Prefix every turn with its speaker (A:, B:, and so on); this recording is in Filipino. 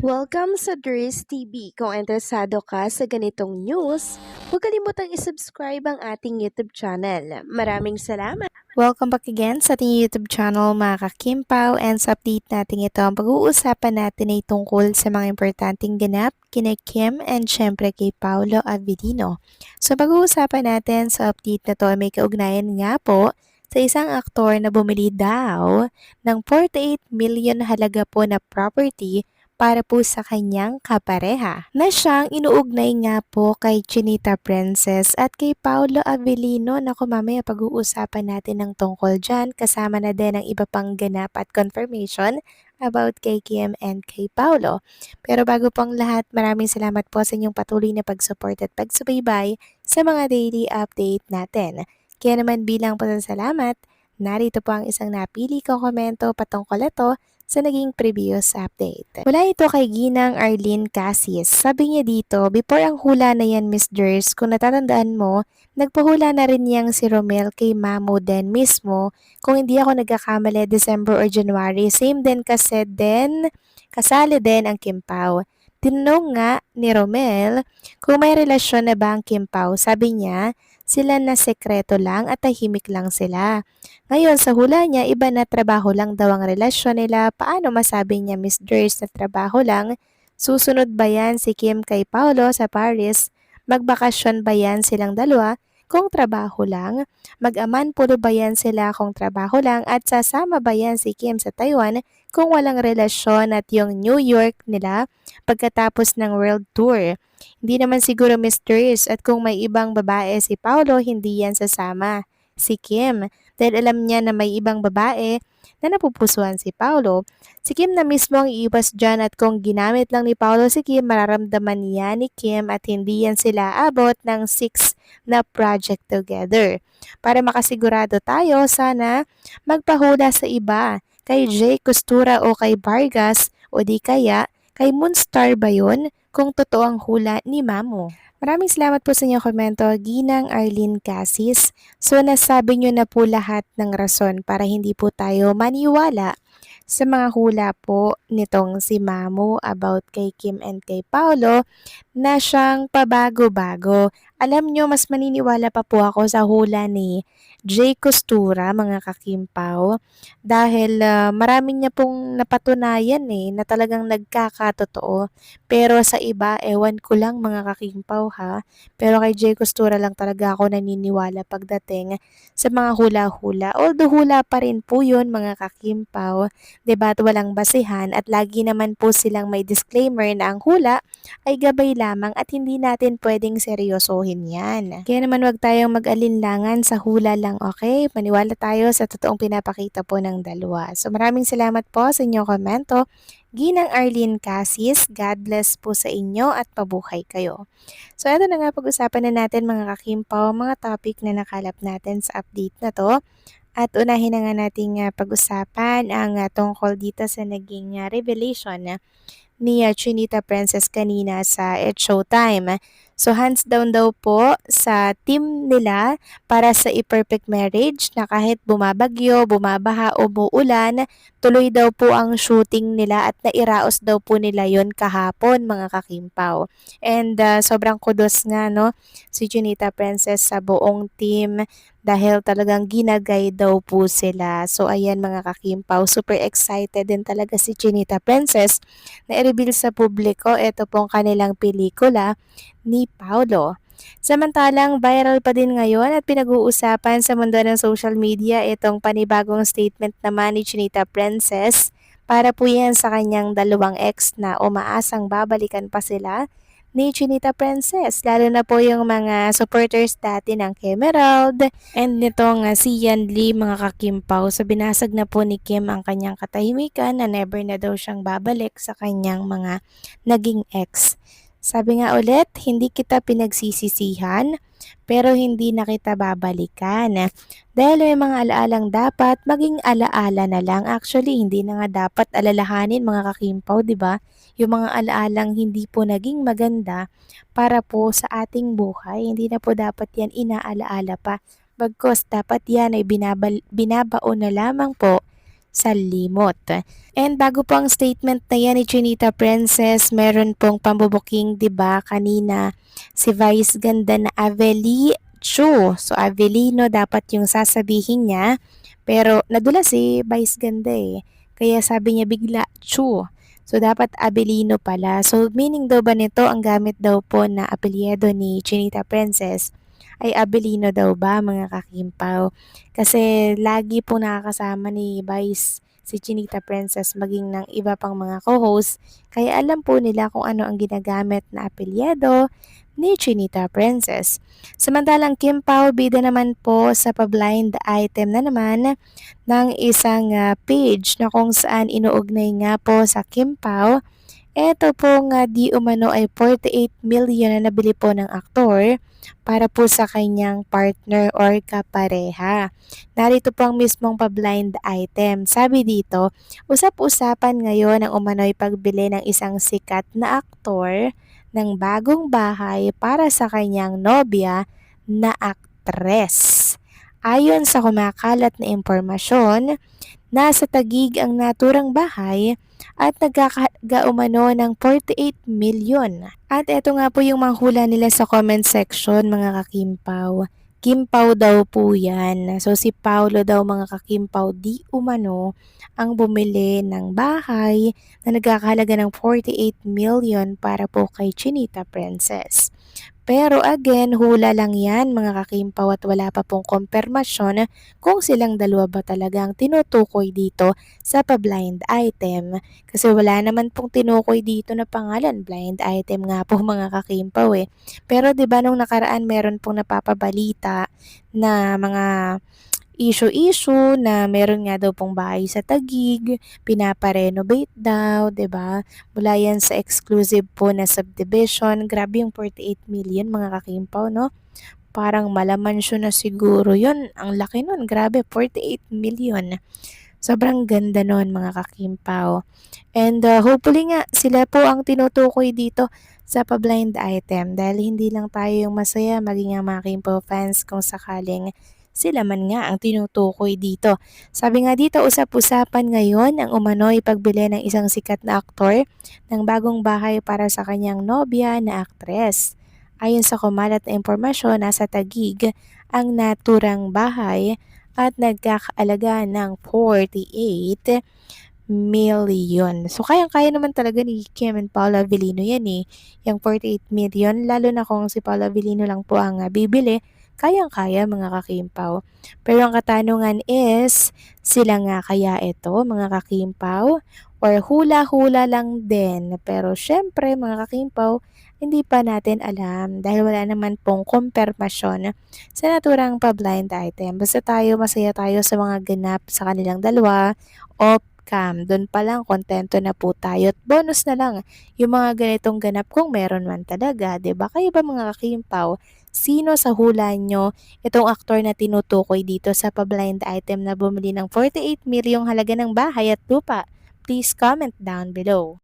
A: Welcome sa Dries TV. Kung interesado ka sa ganitong news, huwag kalimutang isubscribe ang ating YouTube channel. Maraming salamat! Welcome back again sa ating YouTube channel mga kakimpaw, and sa update natin ito, ang pag-uusapan natin ay tungkol sa mga importanteng ganap kina Kim and syempre kay Paolo Avellino. So pag-uusapan natin sa update na to ay may kaugnayan nga po sa isang aktor na bumili daw ng 48 million halaga po na property para po sa kanyang kapareha na siyang inuugnay nga po kay Chinita Princess at kay Paolo Avellino. Naku, mamaya pag-uusapan natin ng tungkol dyan, kasama na din ang iba pang ganap at confirmation about kay Kim and kay Paolo. Pero bago pang lahat, maraming salamat po sa inyong patuloy na pag-support at pagsubaybay sa mga daily update natin. Kaya naman bilang pasasalamat, narito po ang isang napili kong komento patungkol ito sa naging previous update. Mula ito kay Ginang Arlene Casis. Sabi niya dito, before ang hula na yan, Miss Ders, kung natatandaan mo, nagpahula na rin niyang si Romel kay Mamo din mismo. Kung hindi ako nagkakamali, December or January, same din kasi din, kasali din ang Kim Pao. Tinanong nga ni Romel kung may relasyon na ba ang Kim Pao. Sabi niya, sila na sekreto lang at tahimik lang sila. Ngayon, sa hula niya, iba na trabaho lang daw ang relasyon nila. Paano masabi niya, Miss Ders, na trabaho lang? Susunod ba yan si Kim kay Paolo sa Paris? Magbakasyon ba yan silang dalawa kung trabaho lang? Mag-aman puro ba yan sila kung trabaho lang? At sasama ba yan si Kim sa Taiwan kung walang relasyon at yung New York nila pagkatapos ng world tour? Hindi naman siguro, Miss Ders, at kung may ibang babae si Paolo, hindi yan sasama si Kim dahil alam niya na may ibang babae na napupusuan si Paolo. Si Kim na mismo ang iiwas dyan, at kung ginamit lang ni Paolo si Kim, mararamdaman niya ni Kim at hindi yan sila abot ng 6 na project together. Para makasigurado tayo, sana magpahula sa iba, kay Jay Costura o kay Vargas o di kaya kay Moonstar ba yun kung totoo ang hula ni Mamo. Maraming salamat po sa inyong komento, Ginang Arlene Casis. So nasabi nyo na po lahat ng rason para hindi po tayo maniwala sa mga hula po nitong si Mamo about kay Kim and kay Paolo na siyang pabago-bago. Alam nyo, mas maniniwala pa po ako sa hula ni Jay Costura, mga kakimpaw, dahil marami niya pong napatunayan na talagang nagkakatotoo. Pero sa iba, ewan ko lang mga kakimpaw ha, pero kay Jay Costura lang talaga ako naniniwala pagdating sa mga hula-hula. Although hula pa rin po yun mga kakimpaw, diba, at walang basihan, at lagi naman po silang may disclaimer na ang hula ay gabay lamang at hindi natin pwedeng seryosohin yan. Kaya naman wag tayong mag-alinlangan sa hula lang, okay? Maniwala tayo sa totoong pinapakita po ng dalawa. So maraming salamat po sa inyong komento. Ginang Arlene Casis, God bless po sa inyo at pabuhay kayo. So ito na nga, pag-usapan na natin mga kakimpaw, mga topic na nakalap natin sa update na to. At unahin na nga nating pag-usapan ang tungkol dito sa naging revelation ni Chinita Princess kanina sa It's Showtime. So hands down daw po sa team nila para sa i-perfect marriage na kahit bumabagyo, bumabaha o muulan, tuloy daw po ang shooting nila at nairaos daw po nila yon kahapon mga kakimpaw. And sobrang kudos nga no si Chinita Princess sa buong team dahil talagang ginagay daw po sila. So ayan mga kakimpaw, super excited din talaga si Chinita Princess na i-reveal sa publiko ito pong kanilang pelikula ni Paolo. Samantalang viral pa din ngayon at pinag-uusapan sa mundo ng social media itong panibagong statement naman ni Chinita Princess para po yan sa kanyang dalawang ex na umaasang babalikan pa sila ni Chinita Princess, lalo na po yung mga supporters dati ng Emerald and nitong si Yan Lee mga kakimpaw. So binasag na po ni Kim ang kanyang katahimikan na never na daw siyang babalik sa kanyang mga naging ex. Sabi nga ulit, hindi kita pinagsisisihan pero hindi na kita babalikan. Dahil may mga alaalang dapat maging alaala na lang. Actually, hindi na nga dapat alalahanin mga kakimpaw, di ba? Yung mga alaalang hindi po naging maganda para po sa ating buhay. Hindi na po dapat yan inaalaala pa. Bagkos dapat yan ay binabaon na lamang po sa limot. And bago po ang statement na yan ni Chinita Princess, meron pong pambubuking 'di ba kanina si Vice Ganda na Aveli Chu. So Avelino dapat yung sasabihin niya, pero nadula si Vice Ganda eh. Kaya sabi niya bigla Chu. So dapat Abelino pala. So meaning daw ba nito ang gamit daw po na apelyido ni Chinita Princess ay Abelino daw ba mga kakimpaw? Kasi lagi po nakakasama ni Vice si Chinita Princess maging ng iba pang mga co-host, kaya alam po nila kung ano ang ginagamit na apelyido ni Chinita Princess. Samantalang Kim Pao, bida naman po sa pa-blind item na naman ng isang page na kung saan inuugnay nga po sa Kim Pao. Ito po nga di umano ay 48 million na nabili po ng aktor para po sa kanyang partner or kapareha. Narito po ang mismong pa-blind item. Sabi dito, usap-usapan ngayon ang umano'y pagbili ng isang sikat na aktor ng bagong bahay para sa kanyang nobya na aktres. Ayon sa kumakalat na impormasyon, nasa Taguig ang naturang bahay at nagkakahalaga umano ng 48 million. At eto nga po yung manghula nila sa comment section mga kakimpaw. Kimpaw daw po yan. So si Paulo daw mga kakimpaw di umano ang bumili ng bahay na nagkakahalaga ng 48 million para po kay Chinita Princess. Pero again, hula lang yan mga kakimpaw at wala pa pong kompirmasyon kung silang dalawa ba talagang tinutukoy dito sa pa-blind item. Kasi wala naman pong tinukoy dito na pangalan, blind item nga po mga kakimpaw eh. Pero 'di ba nung nakaraan meron pong napapabalita na mga issue-issue na meron nga daw pong bahay sa Taguig, pinapa-renovate daw, 'di ba? Mula yan sa exclusive po na subdivision. Grabe yung 48 million mga kakimpaw, no? Parang malamansyon na siguro yun. Ang laki nun, grabe, 48 million. Sobrang ganda nun mga kakimpaw. And hopefully nga sila po ang tinutukoy dito sa pa-blind item dahil hindi lang tayo yung masaya maging ang mga Kimpo fans kung sakaling sila man nga ang tinutukoy dito. Sabi nga dito, usap-usapan ngayon ang umano'y pagbili ng isang sikat na aktor ng bagong bahay para sa kanyang nobya na aktres. Ayon sa kumalat na impormasyon, nasa Taguig ang naturang bahay at nagkakaalaga ng 48 million. So, kayang-kaya naman talaga ni Kim and Paula Avellino yan eh. Yung 48 million, lalo na kung si Paula Avellino lang po ang bibili, kayang-kaya mga kakimpaw. Pero ang katanungan is, sila nga kaya ito mga kakimpaw? Or hula-hula lang din? Pero syempre mga kakimpaw, hindi pa natin alam dahil wala naman pong kumpirmasyon sa naturang pa-blind item. Basta tayo, masaya tayo sa mga ganap sa kanilang dalawa o cam. Doon pa lang, kontento na po tayo. At bonus na lang, yung mga ganitong ganap kung meron man talaga. 'Di ba? Kayo ba mga kakimpaw, sino sa hula nyo itong aktor na tinutukoy dito sa pa-blind item na bumili ng 48 milyong halaga ng bahay at lupa? Please comment down below.